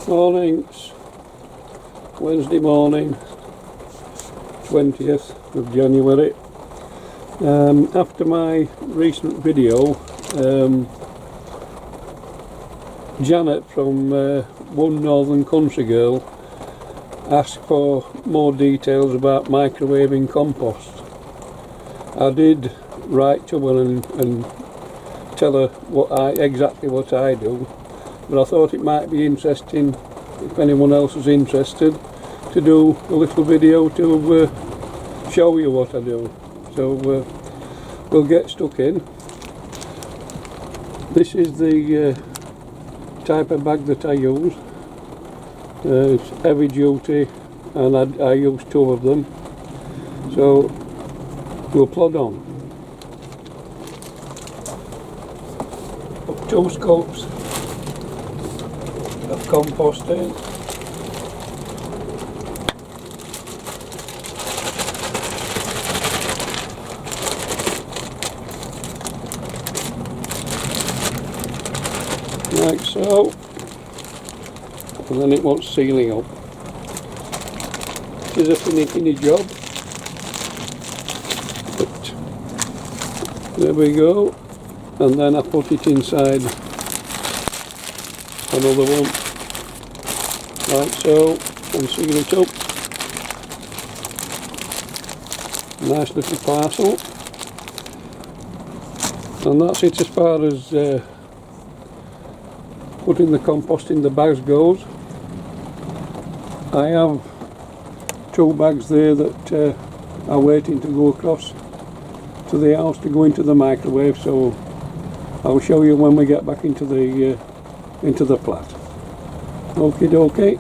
Morning, it's Wednesday morning, 20th of January. After my recent video, Janet from One Northern Country Girl asked for more details about microwaving compost. I did write to her and tell her exactly what I do, but I thought it might be interesting, if anyone else is interested, to do a little video to show you what I do. So we'll get stuck in. This is the type of bag that I use. It's heavy duty, and I use 2 of them. So we'll plod on. Put 2 scoops of compost in. Like so, and then it wants sealing up. It is a finicky job, but there we go. And then I put it inside another one, like so, and seal it up. Nice little parcel, and that's it as far as putting the compost in the bags goes. I have 2 bags there that are waiting to go across to the house to go into the microwave, so I'll show you when we get back into the flat. Okie dokie.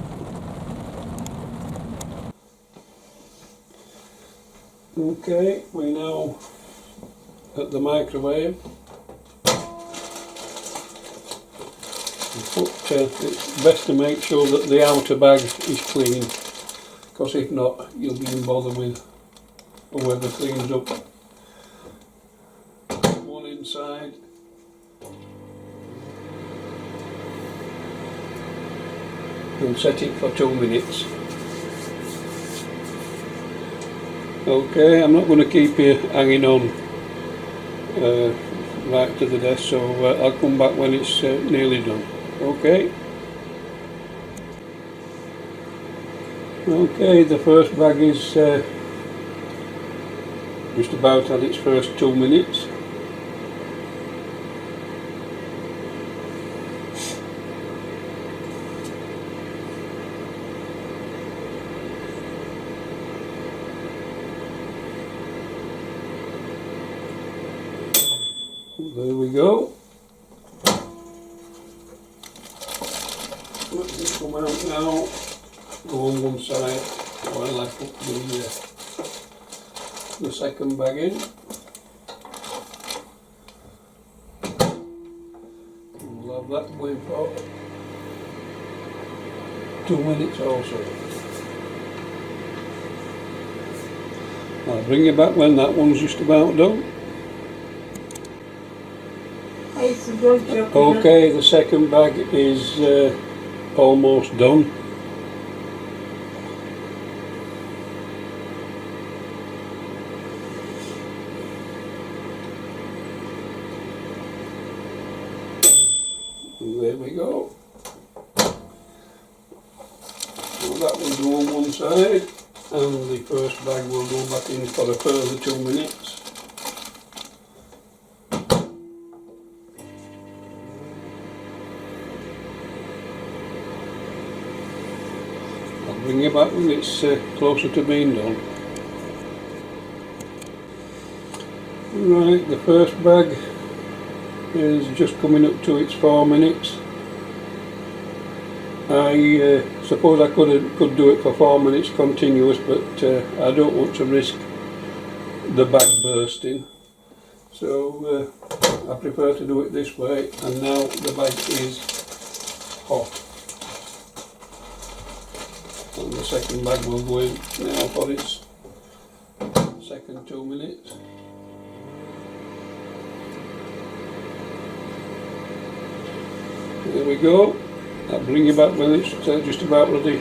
Okay, we're now at the microwave. But it's best to make sure that the outer bag is clean, because if not, you'll be in bother with whoever cleans up. One inside. And set it for 2 minutes. Okay, I'm not going to keep you hanging on right to the desk, so I'll come back when it's nearly done. Okay. Okay, the first bag is just about at its first 2 minutes. There we go. Let this come out now. Go on one side while I put the second bag in. We'll have that going for 2 minutes also. I'll bring you back when that one's just about done. Okay, the second bag is almost done. There we go. So that will go on one side, and the first bag will go back in for a further 2 minutes. I'll bring you back when it's closer to being done. Right, the first bag is just coming up to its 4 minutes. I suppose I could do it for 4 minutes continuous, but I don't want to risk the bag bursting, so I prefer to do it this way. And now the bag is hot, and the second bag will go in now for its second 2 minutes. There we go. I'll bring you back when it's just about ready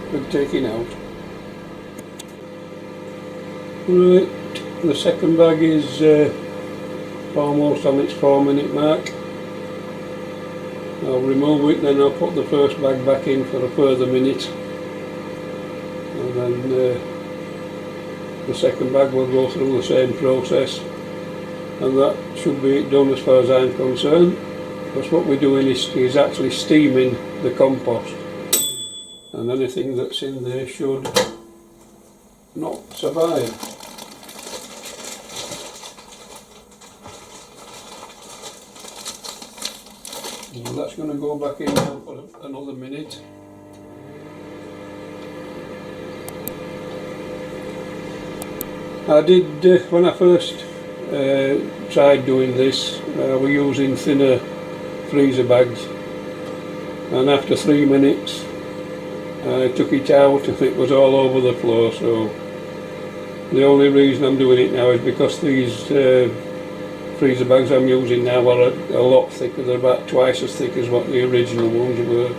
for taking out. Right, the second bag is almost on its 4-minute mark. I'll remove it, then I'll put the first bag back in for a further minute, and then the second bag will go through the same process, and that should be it done as far as I'm concerned, because what we're doing is actually steaming the compost, and anything that's in there should not survive. Well, that's going to go back in now for another minute. I did, when I first tried doing this, we're using thinner freezer bags, and after 3 minutes I took it out and it was all over the floor. So the only reason I'm doing it now is because these freezer bags I'm using now are a lot thicker. They're about twice as thick as what the original ones were.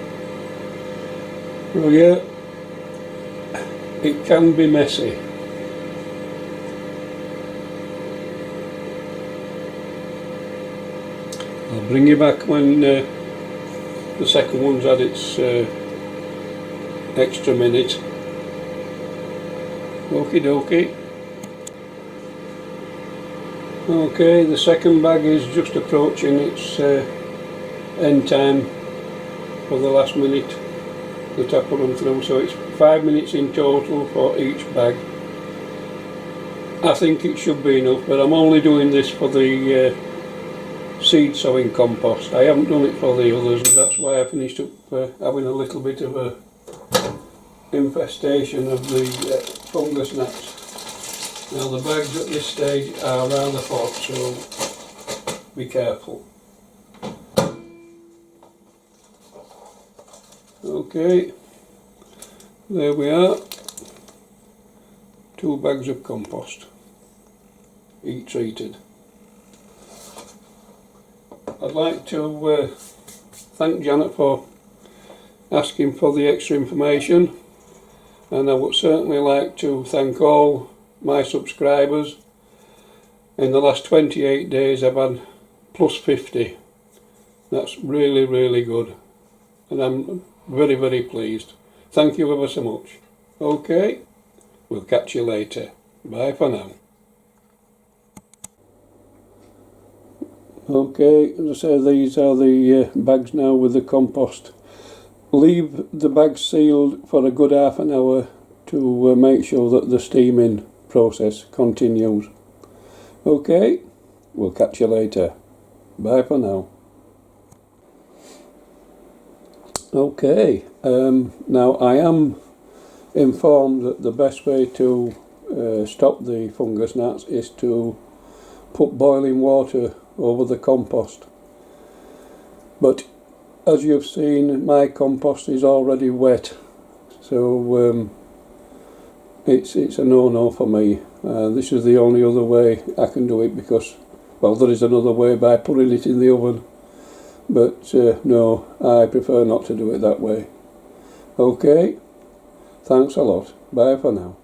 So yeah, it can be messy. I'll bring you back when the second one's had its extra minute. Okie dokie. Okay, the second bag is just approaching its end time for the last minute that I put them through, so it's 5 minutes in total for each bag. I think it should be enough, but I'm only doing this for the seed sowing compost. I haven't done it for the others, and that's why I finished up having a little bit of a infestation of the fungus gnats. Now the bags at this stage are rather hot, so be careful. Okay, there we are. 2 bags of compost, heat treated. I'd like to thank Janet for asking for the extra information, and I would certainly like to thank all my subscribers. In the last 28 days I've had plus 50. That's really, really good, and I'm very, very pleased. Thank you ever so much. Okay, we'll catch you later. Bye for now. Okay, as I say, these are the bags now with the compost. Leave the bags sealed for a good half an hour to make sure that the steaming process continues. Okay, we'll catch you later. Bye for now. Okay, now I am informed that the best way to stop the fungus gnats is to put boiling water over the compost, but as you've seen, my compost is already wet, so it's a no-no for me. This is the only other way I can do it, because, well, there is another way by putting it in the oven, but no, I prefer not to do it that way. Okay, thanks a lot. Bye for now.